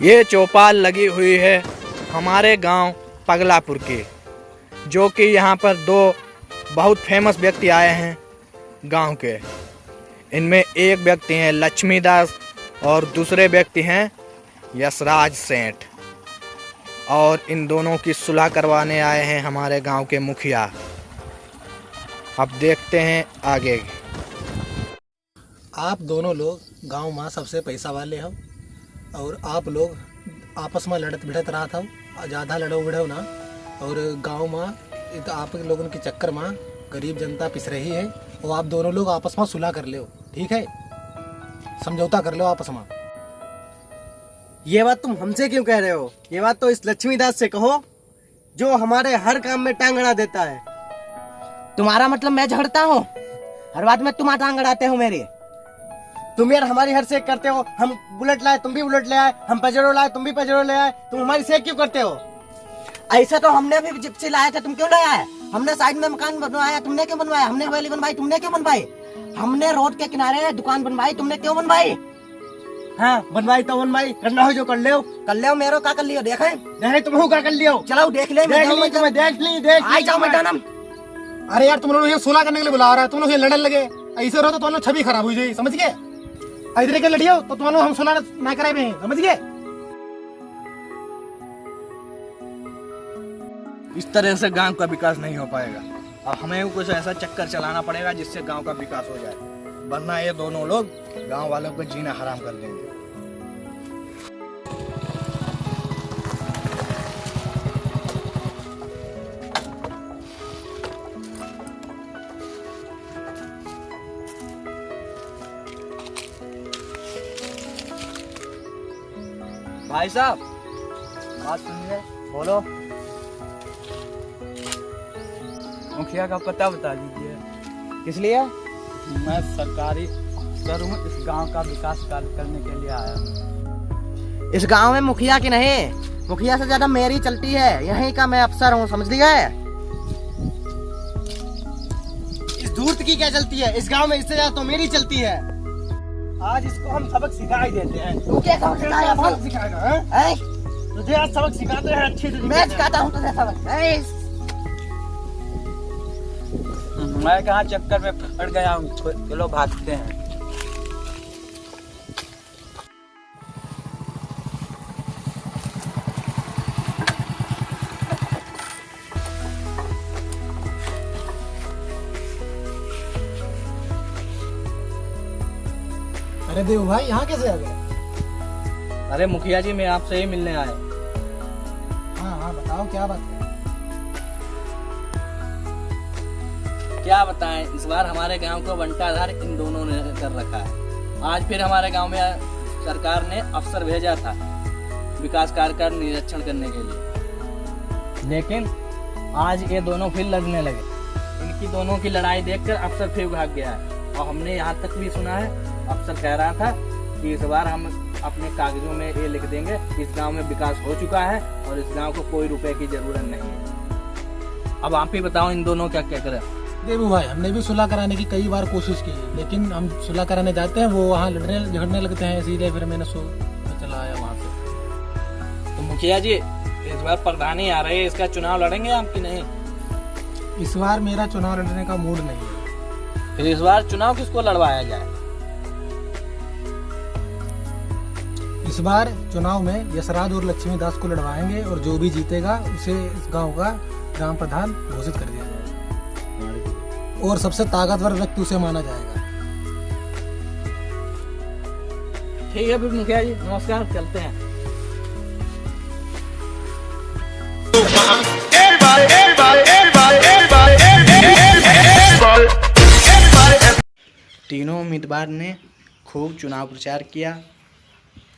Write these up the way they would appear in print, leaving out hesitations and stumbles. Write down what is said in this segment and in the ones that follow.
ये चौपाल लगी हुई है हमारे गांव पगलापुर की, जो कि यहाँ पर दो बहुत फेमस व्यक्ति आए हैं गांव के। इनमें एक व्यक्ति हैं लक्ष्मीदास और दूसरे व्यक्ति हैं यशराज सेठ, और इन दोनों की सुलह करवाने आए हैं हमारे गांव के मुखिया। अब देखते हैं आगे। आप दोनों लोग गांव में सबसे पैसा वाले हो और आप लोग आपस में लड़त भिड़त रहा था, ज़्यादा लड़ो भिड़ो ना। और गांव में तो आप लोगों के चक्कर में गरीब जनता पिस रही है और आप दोनों लोग आपस में सुलह कर लो, ठीक है? समझौता कर लो आपस में। ये बात तुम हमसे क्यों कह रहे हो? ये बात तो इस लक्ष्मीदास से कहो जो हमारे हर काम में टांग अड़ा देता है। तुम्हारा मतलब मैं झगड़ता हूँ? हर बात में तुम टांग अड़ाते हो मेरी। तुम यार हमारी हर सेक करते हो। हम बुलेट लाए तुम भी बुलेट ले आए, हम पजेरो लाए तुम भी पजेरो ले आए। तुम हमारी सेक क्यों करते हो? ऐसा तो हमने भी जिप्सी लाया था, तुम क्यों लाया है? हमने साइड में मकान बनवाया, तुमने क्यों बनवाया? हमने हवेली बनवाई, तुमने क्यों बनवाई? हमने रोड के किनारे दुकान बनवाई, तुमने क्यों बनवाई? हाँ बनवाई तो बनवाई, करना हो जो कर ले। मेरो का कर लियो देखे? नहीं तुम हो क्या कर लियो? चलो देख ले। तुम्हें देख ली आई जाओ मैडम। अरे यार तुम लोग ये सुलह करने के लिए बुला रहा है, तुम लोग ये लड़ने लगे। ऐसे रहो तो तुम लोग छवि खराब हो जाएगी, समझ गए? इधर के लड़ियो तो तुम लोग हम सुलह ना कराए, समझ गए? इस तरह से गांव का विकास नहीं हो पाएगा और हमें कुछ ऐसा चक्कर चलाना पड़ेगा जिससे गांव का विकास हो जाए, वरना ये दोनों लोग गांव वालों को जीना हराम कर देंगे। भाई साहब बात सुनिए, बोलो। मुखिया का पता बता दीजिए। किस लिए? मैं सरकारी अफसर हूँ, इस गांव का विकास कार्य करने के लिए आया हूँ। इस गांव में मुखिया की नहीं, मुखिया से ज्यादा मेरी चलती है। यहीं का मैं अफसर हूँ, समझ लिया है? इस धूर्त की क्या चलती है? इस गांव में इससे ज्यादा तो मेरी चलती है। आज इसको हम सबक सिखा ही देते हैं। तू क्या सबक सिखाएगा? सबक सिखाएगा हाँ? तुझे आज सबक सिखाते हैं अच्छी तरीके से। मैं सिखाता हूँ तुझे सबक। मैं कहाँ चक्कर में पड़ गया हूँ, चलो भागते हैं। अरे देव भाई यहाँ कैसे आ गए? अरे मुखिया जी, मैं आपसे ही मिलने आया। हाँ हाँ बताओ क्या बात है? क्या बताएं, इस बार हमारे गांव को बंटाधार इन दोनों ने कर रखा है। आज फिर हमारे गांव में सरकार ने अफसर भेजा था विकास कार्य का निरीक्षण करने के लिए, लेकिन आज ये दोनों फिर लड़ने लगे। इनकी दोनों की लड़ाई देखकर अफसर फिर भाग गया है। और हमने यहाँ तक भी सुना है, अफसर कह रहा था कि इस बार हम अपने कागजों में ये लिख देंगे इस गांव में विकास हो चुका है और इस गांव को कोई रुपए की जरूरत नहीं है। अब आप ही बताओ इन दोनों क्या क्या करें। देवू भाई हमने भी सुलह कराने की कई बार कोशिश की, लेकिन हम सुलह कराने जाते हैं वो वहाँ लड़ने झगड़ने लगते हैं, इसीलिए फिर मैंने चला आया वहाँ से। तो मुखिया जी, इस बार प्रधानी आ रही है, इसका चुनाव लड़ेंगे आप कि नहीं? इस बार मेरा चुनाव लड़ने का मूड नहीं है। फिर इस बार चुनाव किसको लड़वाया जाए? इस बार चुनाव में यशराज और लक्ष्मीदास को लड़वाएंगे और जो भी जीतेगा उसे इस गांव का ग्राम प्रधान घोषित कर दिया जाएगा और सबसे ताकतवर व्यक्ति उसे माना जाएगा। ठीक है फिर मुखिया जी, नमस्कार, चलते हैं। तीनों उम्मीदवार ने खूब चुनाव प्रचार किया।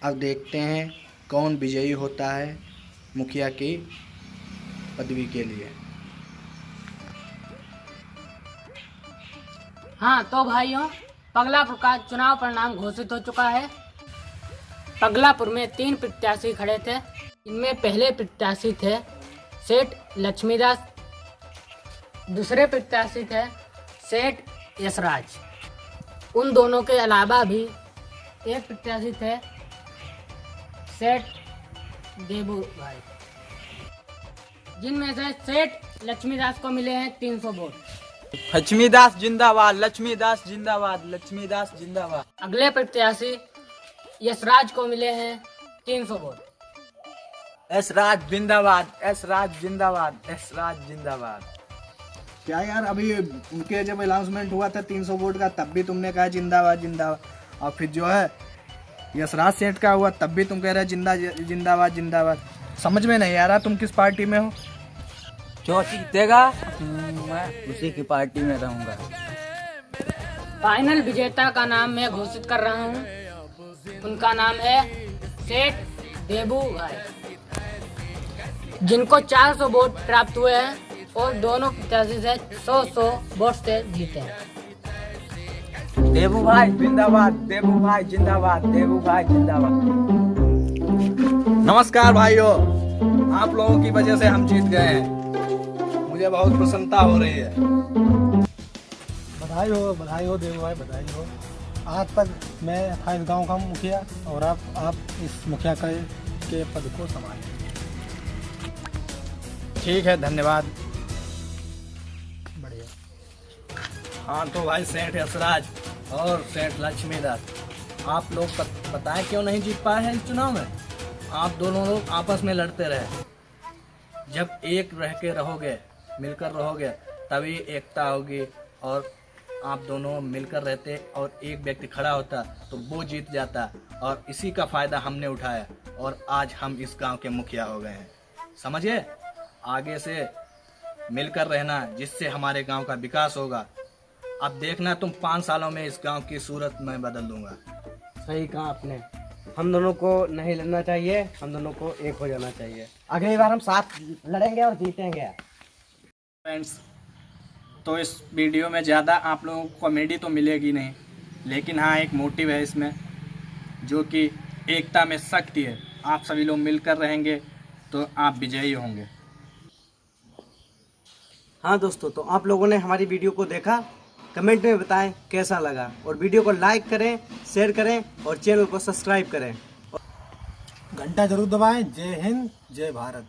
अब देखते हैं कौन विजयी होता है मुखिया की पदवी के लिए। हाँ तो भाइयों, पगलापुर का चुनाव परिणाम घोषित हो चुका है। पगलापुर में 3 प्रत्याशी खड़े थे। इनमें पहले प्रत्याशी थे सेठ लक्ष्मीदास, दूसरे प्रत्याशी थे सेठ यशराज। उन दोनों के अलावा भी एक प्रत्याशी थे सेठ देबू भाई, जिनमें से सेठ लक्ष्मीदास को मिले हैं 300 वोट। लक्ष्मीदास जिंदाबाद, लक्ष्मीदास जिंदाबाद, लक्ष्मीदास जिंदाबाद। अगले प्रत्याशी यशराज को मिले हैं 300 वोट। एस राज जिंदाबाद, एस राज जिंदाबाद, एस राज जिंदाबाद। क्या यार, अभी उनके जब अनाउंसमेंट हुआ था 300 वोट का, तब भी तुमने कहा जिंदाबाद जिंदाबाद, और फिर जो है यशराज सेठ का हुआ तब भी तुम कह रहे जिंदाबाद जिंदाबाद। समझ में नहीं आ रहा तुम किस पार्टी में हो। जो जीतेगा मैं उसी की पार्टी में रहूंगा। फाइनल विजेता का नाम मैं घोषित कर रहा हूँ। उनका नाम है सेठ देबू भाई, जिनको 400 वोट प्राप्त हुए हैं और दोनों प्रत्याशी से 100 वोट से जीते हैं। देबू भाई जिंदाबाद, देबू भाई जिंदाबाद, देबू भाई जिंदाबाद। नमस्कार भाइयों, आप लोगों की वजह से हम जीत गए हैं, मुझे बहुत प्रसन्नता हो रही है। बधाई हो देव भाई, बधाई हो। आज तक मैं था इस गांव का मुखिया और आप इस मुखिया के पद को संभालें। ठीक है, धन्यवाद। बढ़िया। हाँ तो भाई सेठ यशराज और सेठ लक्ष्मीदास, आप लोग बताएं क्यों नहीं जीत पाए हैं इस चुनाव में। आप दोनों लोग आपस में लड़ते रहे, जब एक रह के रहोगे, मिलकर रहोगे, तभी एकता होगी। और आप दोनों मिलकर रहते और एक व्यक्ति खड़ा होता तो वो जीत जाता, और इसी का फायदा हमने उठाया और आज हम इस गांव के मुखिया हो गए हैं। समझिए, आगे से मिलकर रहना, जिससे हमारे गांव का विकास होगा। अब देखना तुम 5 सालों में इस गांव की सूरत मैं बदल दूंगा। सही कहा आपने, हम दोनों को नहीं लड़ना चाहिए, हम दोनों को एक हो जाना चाहिए। अगली बार हम साथ लड़ेंगे और जीतेंगे। फ्रेंड्स, तो इस वीडियो में ज़्यादा आप लोगों को कॉमेडी तो मिलेगी नहीं, लेकिन हाँ एक मोटिव है इसमें, जो कि एकता में शक्ति है। आप सभी लोग मिलकर रहेंगे तो आप विजयी होंगे। हाँ दोस्तों, तो आप लोगों ने हमारी वीडियो को देखा, कमेंट में बताएं कैसा लगा, और वीडियो को लाइक करें, शेयर करें और चैनल को सब्सक्राइब करें। घंटा जरूर दबाएं। जय हिंद, जय भारत।